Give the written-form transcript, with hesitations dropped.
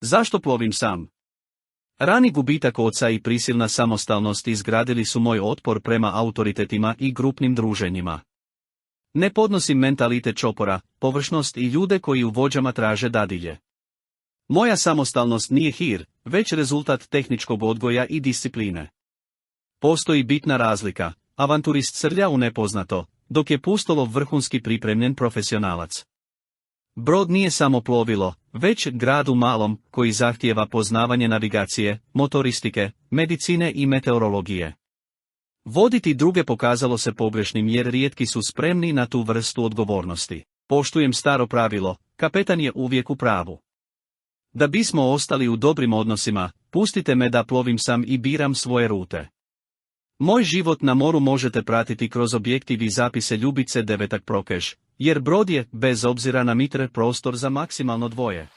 Zašto plovim sam? Rani gubitak oca i prisilna samostalnost izgradili su moj otpor prema autoritetima i grupnim druženjima. Ne podnosim mentalitet čopora, površnost i ljude koji u vođama traže dadilje. Moja samostalnost nije hir, već rezultat tehničkog odgoja i discipline. Postoji bitna razlika, avanturist srlja u nepoznato, dok je pustolov vrhunski pripremljen profesionalac. Brod nije samo plovilo, već grad u malom, koji zahtijeva poznavanje navigacije, motoristike, medicine i meteorologije. Voditi druge pokazalo se pogrešnim jer rijetki su spremni na tu vrstu odgovornosti. Poštujem staro pravilo, kapetan je uvijek u pravu. Da bismo ostali u dobrim odnosima, pustite me da plovim sam i biram svoje rute. Moj život na moru možete pratiti kroz objektiv i zapise Ljubice Devetak Prokeš, jer brod je, bez obzira na mitre, prostor za maksimalno dvoje.